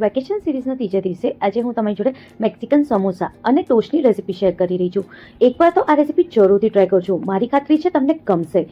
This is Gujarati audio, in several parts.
વેકેશન સિરીઝના ત્રીજા દિવસે આજે હું તમારી જોડે મેક્સિકન સમોસા અને ટોસ્ટની રેસીપી શેર કરી રહી છું. એકવાર તો આ રેસીપી જરૂરથી ટ્રાય કરજો, મારી ખાતરી છે તમને ગમશે.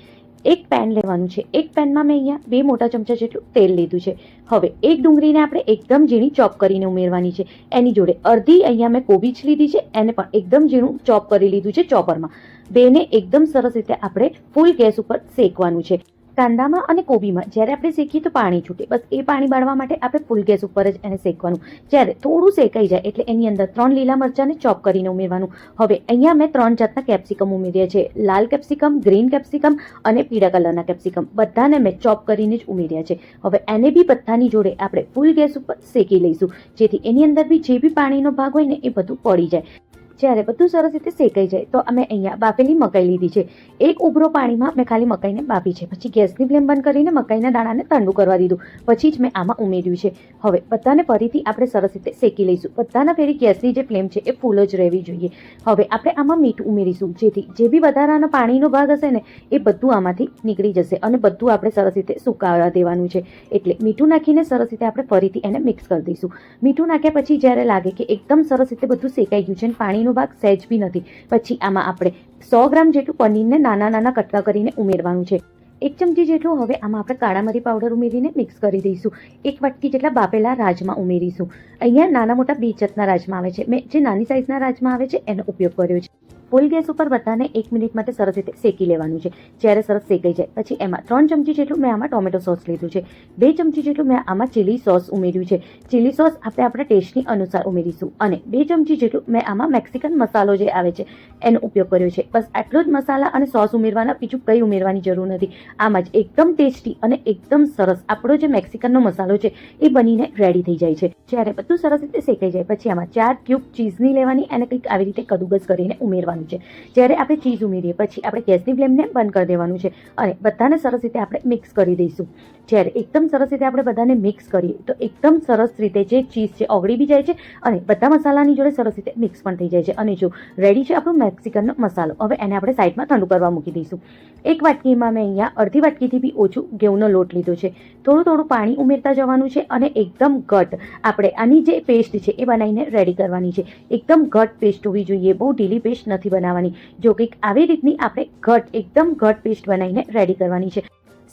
એક પેન લેવાનું છે. એક પેનમાં મેં અહીંયા 2 મોટા ચમચા જેટલું તેલ લીધું છે. હવે એક ડુંગળીને આપણે એકદમ ઝીણી ચોપ કરીને ઉમેરવાની છે. એની જોડે અડધી અહીંયા મેં કોબીજ લીધી છે, એને પણ એકદમ ઝીણું ચોપ કરી લીધું છે ચોપરમાં. બેને એકદમ સરસ રીતે આપણે ફૂલ ગેસ ઉપર શેકવાનું છે. કાંદામાં અને કોબીમાં જ્યારે આપણે શેકીએ તો પાણી છૂટે, બસ એ પાણી બાળવા માટે આપણે ફૂલ ગેસ ઉપર જ એને શેકવાનું. જ્યારે થોડું શેકાઈ જાય એટલે એની અંદર 3 લીલા મરચાંને ચોપ કરીને ઉમેરવાનું. હવે અહીંયા મેં 3 જાતના કેપ્સિકમ ઉમેર્યા છે. લાલ કેપ્સિકમ, ગ્રીન કેપ્સિકમ અને પીળા કલરના કેપ્સિકમ. બધાને મેં ચોપ કરીને જ ઉમેર્યા છે. હવે એને બી બધાની જોડે આપણે ફૂલ ગેસ ઉપર શેકી લઈશું, જેથી એની અંદર બી જે બી પાણીનો ભાગ હોય ને એ બધું પડી જાય. જ્યારે બધું સરસ રીતે શેકાઈ જાય તો અમે અહીંયા બાફેલી મકાઈ લીધી છે. એક ઉભરો પાણીમાં મેં ખાલી મકાઈને બાફી છે. પછી ગેસની ફ્લેમ બંધ કરીને મકાઈના દાણાને ઠંડુ કરવા દીધું. પછી જ મેં આમાં ઉમેર્યું છે. હવે બધાને ફરીથી આપણે સરસ રીતે શેકી લઈશું. બધાના ફેરી ગેસની જે ફ્લેમ છે એ ફૂલ જ રહેવી જોઈએ. હવે આપણે આમાં મીઠું ઉમેરીશું, જેથી જે બી વધારાનો પાણીનો ભાગ હશે ને એ બધું આમાંથી નીકળી જશે અને બધું આપણે સરસ રીતે સુકાવા દેવાનું છે. એટલે મીઠું નાખીને સરસ રીતે આપણે ફરીથી એને મિક્સ કરી દઈશું. મીઠું નાખ્યા પછી જ્યારે લાગે કે એકદમ સરસ રીતે બધું શેકાઈ ગયું છે અને પાણીનો ભાગ સહેજ બી નથી, પછી આમાં આપણે 100 ગ્રામ જેટલું પનીરને નાના નાના કટકા કરીને ઉમેરવાનું છે. 1 ચમચી જેટલું હવે આમાં આપણે કાળા મરી પાવડર ઉમેરીને મિક્સ કરી દઈશું. 1 વાટકી જેટલા બાફેલા રાજમા ઉમેરીશું. અહીંયા નાના મોટા 2 જાતના રાજમા આવે છે. મેં જે નાની સાઇઝના રાજમા આવે છે એનો ઉપયોગ કર્યો છે. ફૂલ ગેસ ઉપર બધાને 1 મિનિટ માટે સરસ રીતે શેકી લેવાનું છે. જ્યારે સરસ શેકાઈ જાય પછી એમાં 3 ચમચી જેટલું મેં આમાં ટોમેટો સોસ લીધું છે. 2 ચમચી જેટલું મેં આમાં ચીલી સોસ ઉમેર્યું છે. ચીલી સોસ આપણે આપણા ટેસ્ટની અનુસાર ઉમેરીશું. અને 2 ચમચી જેટલું મેં આમાં મેક્સિકન મસાલો જે આવે છે એનો ઉપયોગ કર્યો છે. બસ આટલો જ મસાલા અને સોસ ઉમેરવાના, બીજું કંઈ ઉમેરવાની જરૂર નથી. આમાં જ એકદમ ટેસ્ટી અને એકદમ સરસ આપણો જે મેક્સિકનનો મસાલો છે એ બનીને રેડી થઈ જાય છે. જ્યારે બધું સરસ રીતે શેકાઈ જાય પછી આમાં 4 ક્યુબ ચીઝની લેવાની અને કંઈક આવી રીતે કદુકસ કરીને ઉમેરવાનું છે. જ્યારે આપણે ચીઝ ઉમેરીએ પછી આપણે ગેસની ફ્લેમને બંધ કરી દેવાનું છે અને બધાને સરસ રીતે આપણે મિક્સ કરી દઈશું. જ્યારે એકદમ સરસ રીતે આપણે બધાને મિક્સ કરીએ તો એકદમ સરસ રીતે જે ચીઝ છે ઓગળી બી જાય છે અને બધા મસાલાની જોડે સરસ રીતે મિક્સ પણ થઈ જાય છે. અને જો રેડી છે આપણો મેક્સિકનનો મસાલો. હવે એને આપણે સાઈડમાં ઠંડુ કરવા મૂકી દઈશું. 1 વાટકીમાં મેં અહીંયા અડધી વાટકીથી બી ઓછું ઘઉંનો લોટ લીધો છે. થોડું પાણી ઉમેરતા જવાનું છે અને એકદમ ઘટ આપણે આની જે પેસ્ટ છે એ બનાવીને રેડી કરવાની છે. એકદમ ઘટ પેસ્ટ હોવી જોઈએ, બહુ ઢીલી પેસ્ટ નથી બનાવવાની. જો કંઈક આવી રીતની આપણે એકદમ ઘટ પેસ્ટ બનાવીને રેડી કરવાની છે.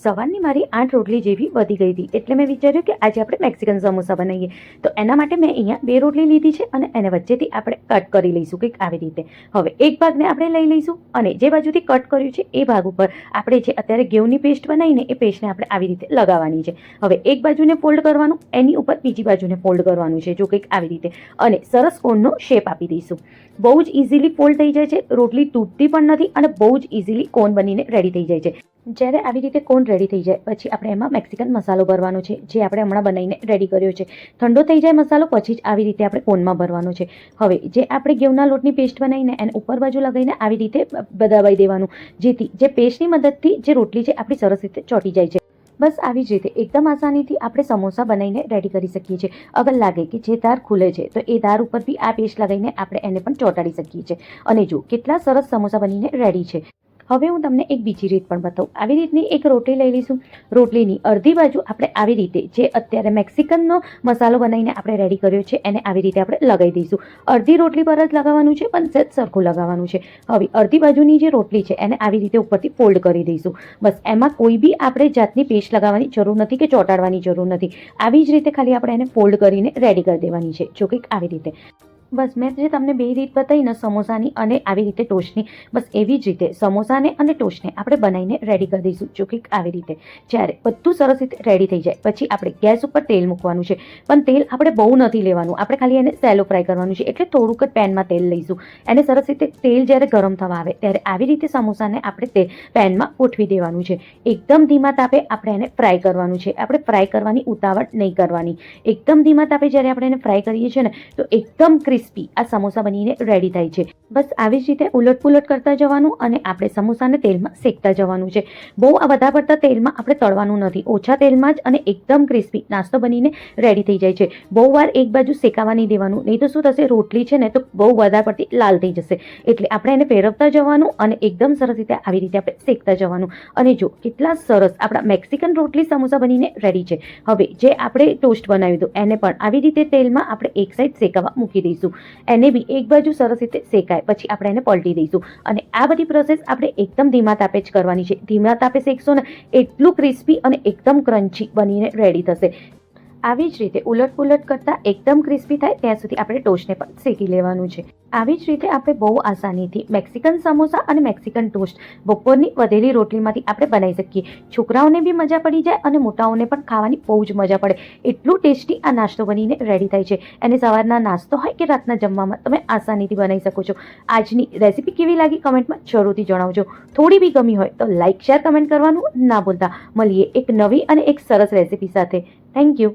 સવારની મારી 8 રોટલી જેવી વધી ગઈ હતી, એટલે મેં વિચાર્યું કે આજે આપણે મેક્સિકન સમોસા બનાવીએ. તો એના માટે મેં અહીંયા 2 રોટલી લીધી છે અને એને વચ્ચેથી આપણે કટ કરી લઈશું કંઈક આવી રીતે. હવે એક ભાગને આપણે લઈ લઈશું અને જે બાજુથી કટ કર્યું છે એ ભાગ ઉપર આપણે જે અત્યારે ઘઉંની પેસ્ટ બનાવીને એ પેસ્ટને આપણે આવી રીતે લગાવવાની છે. હવે એક બાજુને ફોલ્ડ કરવાનું, એની ઉપર બીજી બાજુને ફોલ્ડ કરવાનું છે, જો કંઈક આવી રીતે, અને સરસ કોનનો શેપ આપી દઈશું. બહુ જ ઇઝીલી ફોલ્ડ થઈ જાય છે, રોટલી તૂટતી પણ નથી અને બહુ જ ઇઝીલી કોન બનીને રેડી થઈ જાય છે. જ્યારે આવી રીતે કોન રેડી થઈ જાય પછી આપણે એમાં મેક્સિકન મસાલો ભરવાનો છે, જે આપણે હમણાં બનાવીને રેડી કર્યો છે. ઠંડો થઈ જાય મસાલો પછી જ આવી રીતે આપણે કોનમાં ભરવાનો છે. હવે જે આપણે ઘઉંના લોટની પેસ્ટ બનાવીને એને ઉપર બાજુ લગાવીને આવી રીતે દબાવી દેવાનું, જેથી જે પેસ્ટની મદદથી જે રોટલી છે આપણી સરસ રીતે ચોંટી જાય છે. બસ આવી જ રીતે એકદમ આસાનીથી આપણે સમોસા બનાવીને રેડી કરી શકીએ છીએ. અગર લાગે કે જે દાર ખુલે છે તો એ દાર ઉપર બી આ પેસ્ટ લગાવીને આપણે એને પણ ચોંટાડી શકીએ છીએ. અને જો કેટલા સરસ સમોસા બનીને રેડી છે. હવે હું તમને એક બીજી રીત પણ બતાવું. આવી રીતની એક રોટલી લઈ લઈશું. રોટલીની અડધી બાજુ આપણે આવી રીતે જે અત્યારે મેક્સિકનનો મસાલો બનાવીને આપણે રેડી કર્યો છે એને આવી રીતે આપણે લગાવી દઈશું. અડધી રોટલી પર જ લગાવવાનું છે, પણ સહેજ સરખું લગાવવાનું છે. હવે અડધી બાજુની જે રોટલી છે એને આવી રીતે ઉપરથી ફોલ્ડ કરી દઈશું. બસ એમાં કોઈ બી આપણે જાતની પેસ્ટ લગાવવાની જરૂર નથી કે ચોંટાડવાની જરૂર નથી. આવી જ રીતે ખાલી આપણે એને ફોલ્ડ કરીને રેડી કરી દેવાની છે, જો કંઈક આવી રીતે. બસ મેં જે તમને 2 રીત બતાવી ને, સમોસાની અને આવી રીતે ટોસ્ટની, બસ એવી જ રીતે સમોસાને અને ટોસ્ટને આપણે બનાવીને રેડી કરી દઈશું, જો કંઈક આવી રીતે. જ્યારે બધું સરસ રીતે રેડી થઈ જાય પછી આપણે ગેસ ઉપર તેલ મૂકવાનું છે, પણ તેલ આપણે બહુ નથી લેવાનું. આપણે ખાલી એને સેલો ફ્રાય કરવાનું છે, એટલે થોડુંક જ પેનમાં તેલ લઈશું. એને સરસ રીતે તેલ જ્યારે ગરમ થવા આવે ત્યારે આવી રીતે સમોસાને આપણે પેનમાં ગોઠવી દેવાનું છે. એકદમ ધીમા તાપે આપણે એને ફ્રાય કરવાનું છે. આપણે ફ્રાય કરવાની ઉતાવળ નહીં કરવાની. એકદમ ધીમા તાપે જ્યારે આપણે એને ફ્રાય કરીએ છીએ ને તો એકદમ ક્રિસ્પી ક્રિસ્પી આ સમોસા બનીને રેડી થાય છે. બસ આવી જ રીતે ઉલટપુલટ કરતા જવાનું અને આપણે સમોસાને તેલમાં શેકતા જવાનું છે. બહુ વધારે પડતા તેલમાં આપણે તળવાનું નથી, ઓછા તેલમાં જ અને એકદમ ક્રિસ્પી નાસ્તો બનીને રેડી થઈ જાય છે. બહુ વાર એક બાજુ શેકાવા નહીં દેવાનું, નહીં તો શું થશે, રોટલી છે ને તો બહુ વધારે પડતી લાલ થઈ જશે. એટલે આપણે એને ફેરવતા જવાનું અને એકદમ સરસ રીતે આવી રીતે આપણે શેકતા જવાનું. અને જો કેટલા સરસ આપણા મેક્સિકન રોટલી સમોસા બનીને રેડી છે. હવે જે આપણે ટોસ્ટ બનાવ્યું હતું એને પણ આવી રીતે તેલમાં આપણે એક સાઈડ શેકાવા મૂકી દઈશું. એને બી એક બાજુ સરસ રીતે શેકાય પછી આપણે એને પલટી દઈશું. અને આ બધી પ્રોસેસ આપણે એકદમ ધીમા તાપે જ કરવાની છે. ધીમા તાપે શેકશો ને એટલું ક્રિસ્પી અને એકદમ ક્રન્ચી બનીને રેડી થશે. આવી જ રીતે ઉલટપુલટ કરતાં એકદમ ક્રિસ્પી થાય ત્યાં સુધી આપણે ટોસ્ટને પણ શેકી લેવાનું છે. આવી જ રીતે આપણે બહુ આસાનીથી મેક્સિકન સમોસા અને મેક્સિકન ટોસ્ટ બપોરની વધેલી રોટલીમાંથી આપણે બનાવી શકીએ. છોકરાઓને બી મજા પડી જાય અને મોટાઓને પણ ખાવાની બહુ જ મજા પડે. એટલું ટેસ્ટી આ નાસ્તો બનીને રેડી થાય છે. એને સવારના નાસ્તો હોય કે રાતના જમવામાં તમે આસાનીથી બનાવી શકો છો. આજની રેસીપી કેવી લાગી કમેન્ટમાં જરૂરથી જણાવજો. થોડી બી ગમી હોય તો લાઇક શેર કમેન્ટ કરવાનું ના ભૂલતા. મળીએ એક નવી અને એક સરસ રેસીપી સાથે. Thank you.